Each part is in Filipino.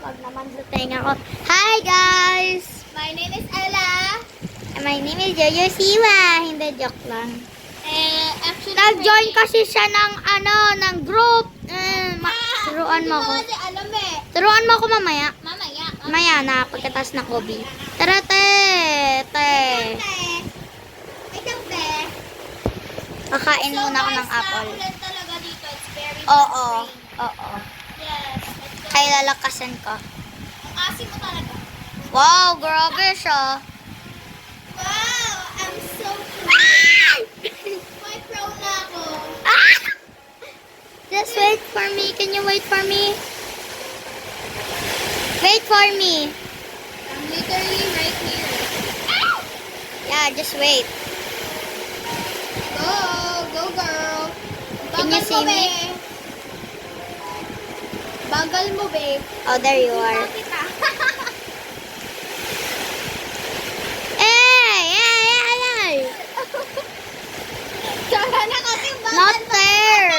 Wag naman sa tenga ko. Hi guys! My name is Ella. My name is Jojo Siwa. Hindi, joke lang. Actually, Nag-join kasi siya ng ng group. Turuan mo ako. Hindi kasi alam eh. Turuan mo ako mamaya. Mamaya. Mamaya na, pagkatas ng Kobe. Tara, te. Ikaw, be. Kakain muna ako ng apple. Ulan talaga dito. It's very Oo. rain. Oo. Yes. Let's go. Kaya lalakasan ko. Ang asim mo talaga. Wow, grabe siya. Wow! I'm so pro. May pro na ako. Just wait for me. Can you wait for me? Wait for me. I'm literally right here. Yeah, just wait. Go! Go, girl! Can you see me? Bagal mo, babe. Oh, there you are. Kita. Hey! Tsaka na kasi bagal Not mo. there.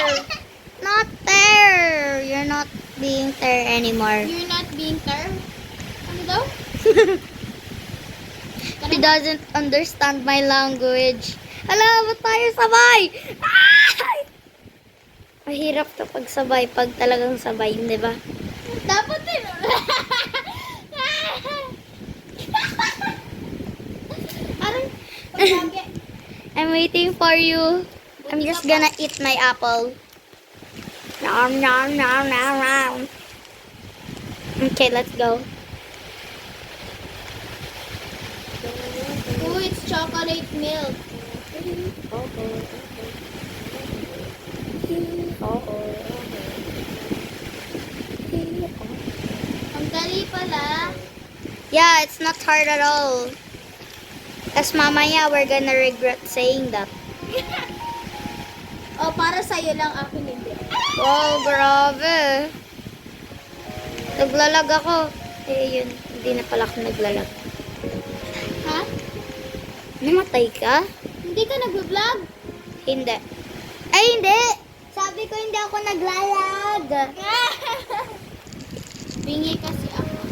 Not there. You're not being there anymore. You're not being ter? Ano daw? He doesn't understand my language. Hala, ba't tayo sabay? Ay! Mahirap to pag sabay, pag talagang sabay, di ba? Dapat din. Aray, pagkage. I'm waiting for you. I'm Buti just ka pa. gonna eat my apple. Nom, nom, nom, nom, nom. Okay, let's go. Oh, it's chocolate milk. Ang dali pala. Yeah, it's not hard at all. Kasi mamaya, we're gonna regret saying that. Oh, para sa'yo lang, akin hindi. Wow, grabe. Naglalag ako. Eh, yun. Hindi na pala ako naglalag. Ha? Namatay ka? Hindi ka nag-vlog? Hindi. Ay, hindi! Sabi ko hindi ako naglalag. Bingi kasi ako.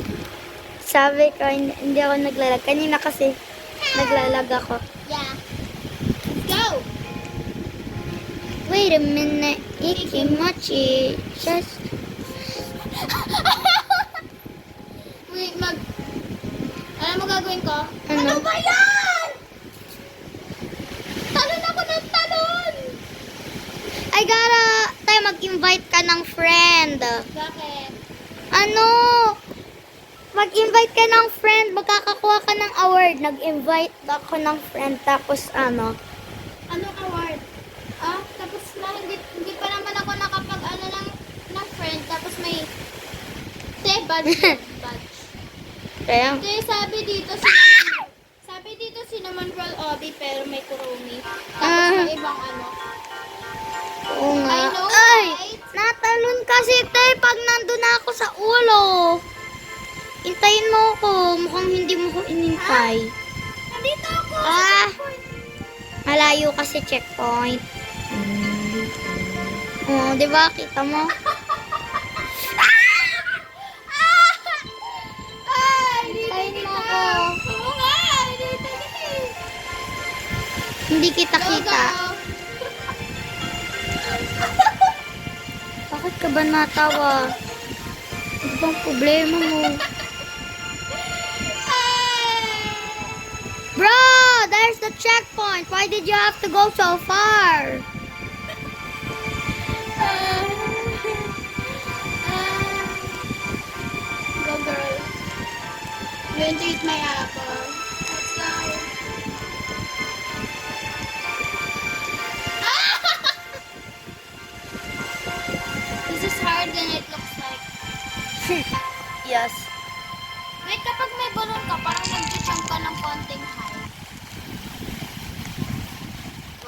Sabi ko hindi ako naglalag. Kanina kasi naglalag ako. Yeah. Let's go! Wait a minute. Ikimachi. Just... Wait, alam mo gagawin ko? Ano? ba yan? Talon ako ng talon! I gotta... Tayo mag-invite ka ng friend. Bakit? Ano? Mag-invite ka ng friend. Magkakakuha ka ng award. Nag-invite ako ng friend. Tapos ano? Anong award? Tapos na, hindi pa naman ako nakapag-ano ng friend. Tapos may badge. Kaya? Kasi sabi dito cinnamon roll obi pero may kurumi. Tapos may ibang ano. Oo nga. I know, Ay! right? Natalon kasi tay pag nandun na ako sa ulo. Hintayin mo ako. Mukhang hindi mo ko inintay. Nandito ako. Malayo kasi checkpoint. Oh, di ba? Kita mo? Hintayin mo ako. Oo nga, dito. Hindi kita kita. Bakit ka ba natawa? Ano bang problema mo? Bro, there's the checkpoint. Why did you have to go so far? Go girl. I'm going to eat my apple. Let's go. This is harder than it looks like. Yes. Wait, kapag may balloon ka, parang nag-jump ka ng konting high.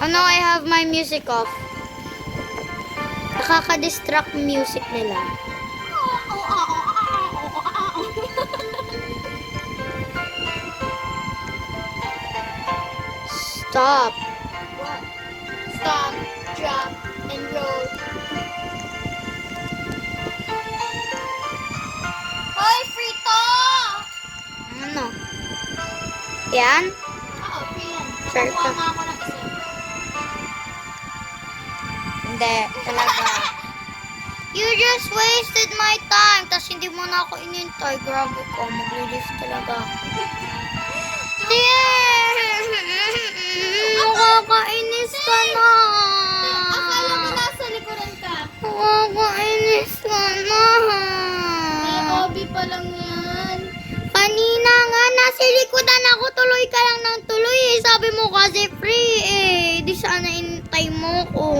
Oh no, I have my music off. Nakaka-distract music nila. Stop. Stop, drop, and roll. Hoy, Yan? Oo, free yan. Sure Nakakuha ka? nga ako ng isa. Hindi, talaga. You just wasted my time. Tapos hindi mo na ako inintay. Grabe ko, maglilis talaga. Makakainis ka na. Akala mo nasa likuran ka. Makakainis ka na. Obi pa lang yan. Kanina nga, nasa likodan ako. Tuloy ka lang ng tuloy eh. Sabi mo kasi free eh. Di sana inintay mo ko.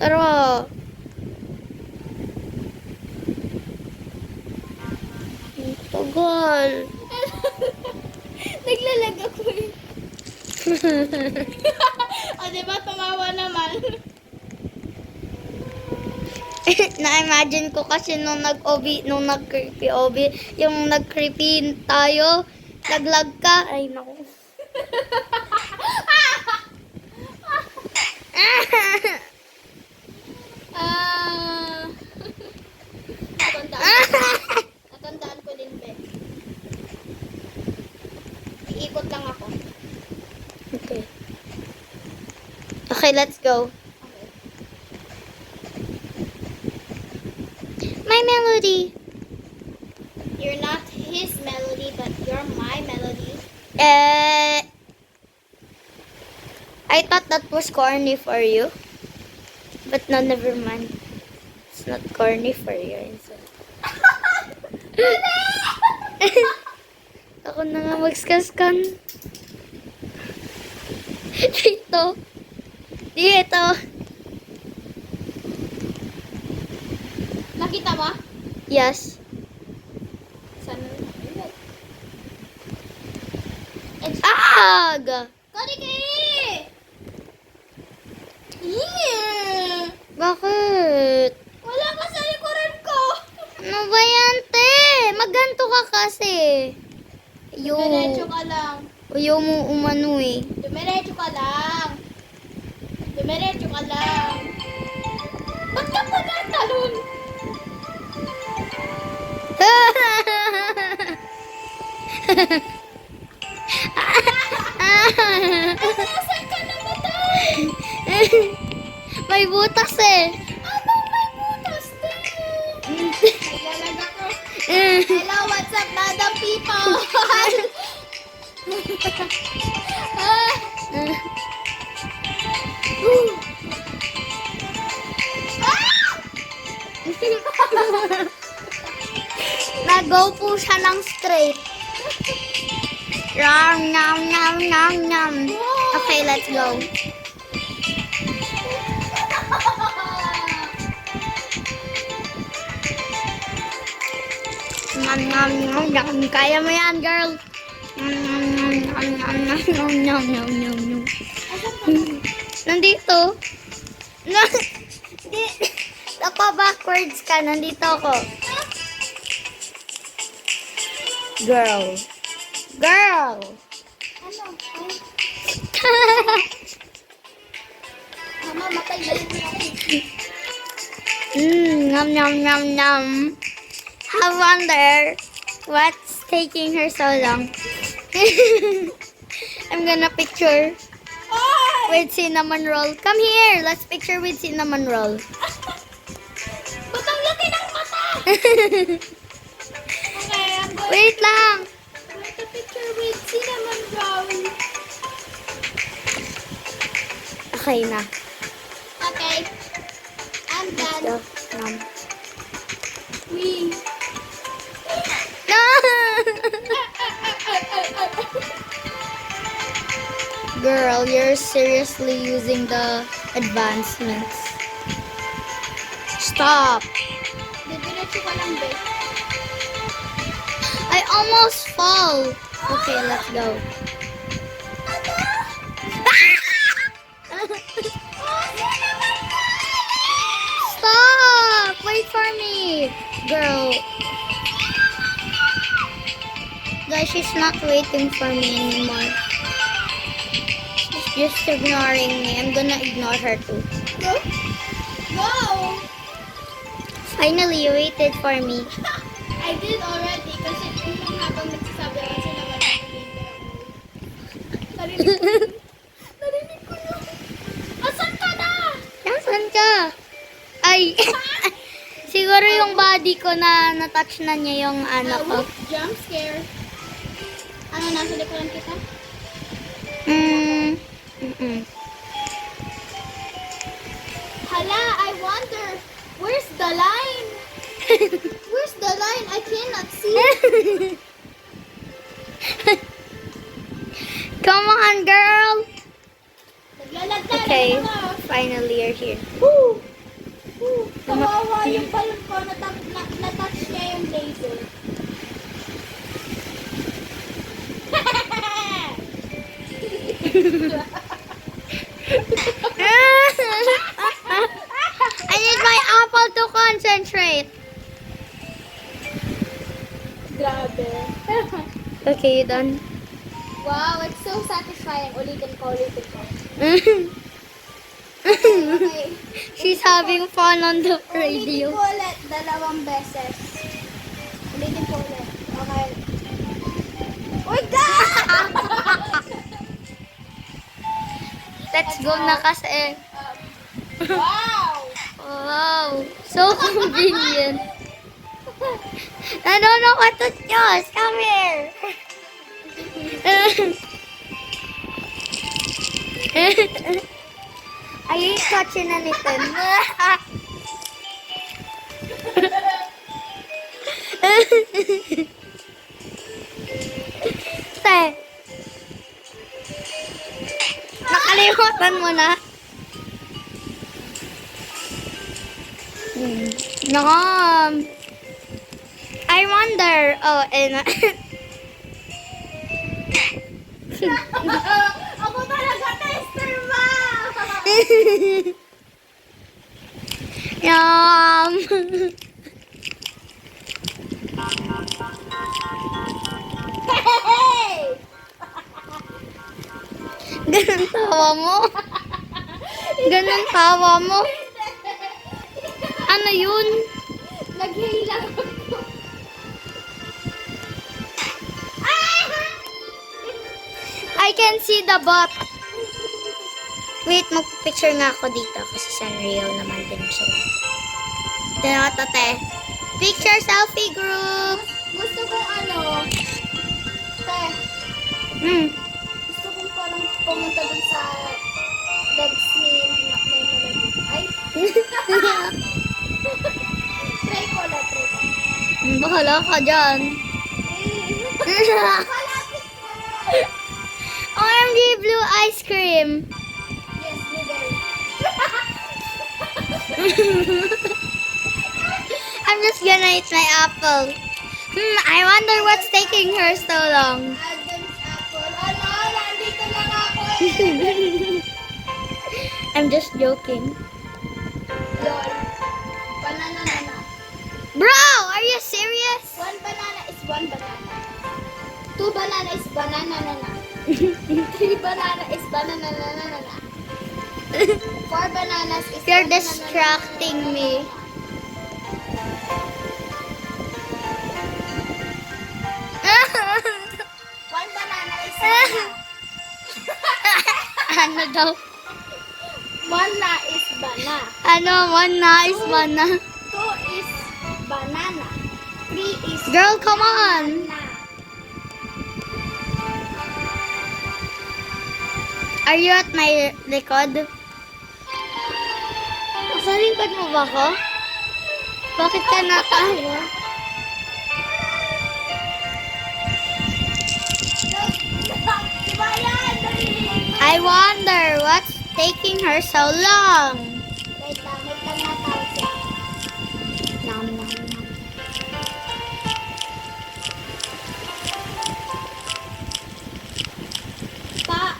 Tara. Ang tagal. Naglalag ako eh. O, diba? Tumawa naman. Na-imagine ko kasi nung nag-creepy obi, yung nag-creepy tayo, naglag ka. Ay, naku. Ah. Natandaan ko din, be. Iikot lang ako. Okay. Okay, let's go. Okay. My melody. You're not his melody, but you're my melody. I thought that was corny for you. But no, never mind. It's not corny for you. Ako na nga magskas-scan. Dito. Dito. Nakita mo? Yes. Saan? Ag! Kariki! Yeah! Bakit? Wala ka sa likuran ko! Ano ba yan, te? Maganto ka kasi. Dumiretso ka lang. Ayaw mo umano eh. Dumiretso ka lang. Dumiretso ka lang. Ba't ka pa natalon? Nasaan ka namatay? May butas eh. Anong may butas din? Naglalag ako. Hello, what's up, madam people? Nag-go po siya ng straight. Ram, nam, nam, nam, nam. Okay, let's go. Nam, nam, nam, nam. Kaya mo yan, girl. Nam, nam, nam, nam, nam, nam, nam, nam, nam, nam. Nandito. Napa-backwards ka. Nandito ako. Girl. Girl. Ano? Ay, mama, matay na yun ako. Nom nom nom nom. I wonder what's taking her so long. I'm gonna picture Ay! with cinnamon roll. Come here. Let's picture with cinnamon roll. Ba't ang laki ng mata? Okay, I'm going Wait lang. to take a picture with cinnamon roll. Okay na. Okay. I'm done. Go. Nom. We. No! Girl, you're seriously using the advancements. Stop. Didiretso ka lang, be. I almost fall. Okay, let's go. Stop! Wait for me, girl. Guys, she's not waiting for me anymore. She's just ignoring me. I'm gonna ignore her too. Go. Go. Finally, you waited for me. I did already kasi nung habang nagsasabi ako Narinig ko yun. Narinig ko yun. Asan ka na? Nasaan ka? Ay, siguro yung body ko na na-touch na niya yung ano ko. Jump scare. Ano, nasa likuran kita? Hala, I wonder, where's the line? Where's the line? I cannot see. Come on, girl! Naglalag na. Okay, ano ba? finally you're here. Woo! Woo! Kawawa yung balon ko. Na-touch niya yung laser. I need my apple to concentrate. Grabe. Okay, you done? Wow, it's so satisfying. Ulitin ko. Okay. She's having fun on the Ulitin radio. ko ulit. 2 beses. Ulitin ko ulit. Okay. Uy, God! Let's go na kasi. Wow! Wow, so convenient. I don't know what to choose. Come here. Ayun yung kotse na nito. Te. Nakalimutan mo na. Nakam. I wonder. Oh, and Ako talaga, tester ba? Yum. Hey! Ganun tawa mo. Ganun tawa mo. Ano yun? Naghilang ako. I can see the bot. Wait, magpicture nga ako dito kasi Sanrio naman din sila. Tignan ko to, te. Picture selfie group. Gusto kong ano, te, gusto kong parang pumunta dun sa legs ni May Melody. Ay, try ko na, try ko. Bahala ka dyan. Malapit ko. OMG blue ice cream. Yes, blueberry. I'm just gonna eat my apple. I wonder what's taking her so long. Adam's apple. Ano, nandito lang ako eh. I'm just joking. Lol. Banana na na. Bro, are you serious? 1 banana is 1 banana. 2 banana is banana na na. 3 banana is banana na na na na. 4 bananas is You're banana distracting na na na na me. na. 1 banana is banana. Ano daw? 1 na is banana. Ano, one nice one na. 2 is banana. 3 is Girl, come on. banana. Are you at my likod? Sa likod mo ba ako? Bakit ka natawa? Diba yan? Narinig. I wonder what's taking her so long. Wait lang natawag siya. Nom, nom, nom. Pa!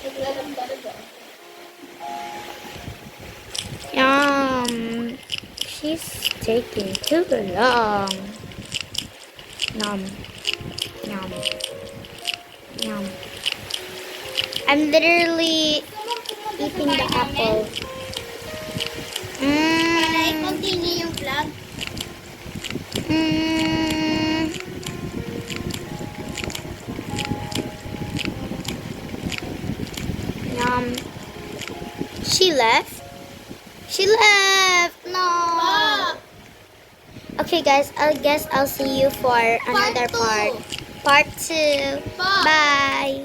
Naglalang talaga. She's taking too long. Nom, nom, nom. I'm literally eating the apple. Para i-continue yung vlog. She left. She left. No. Pa! Okay, guys. I guess I'll see you for another two. part. Part 2. Pa! Bye.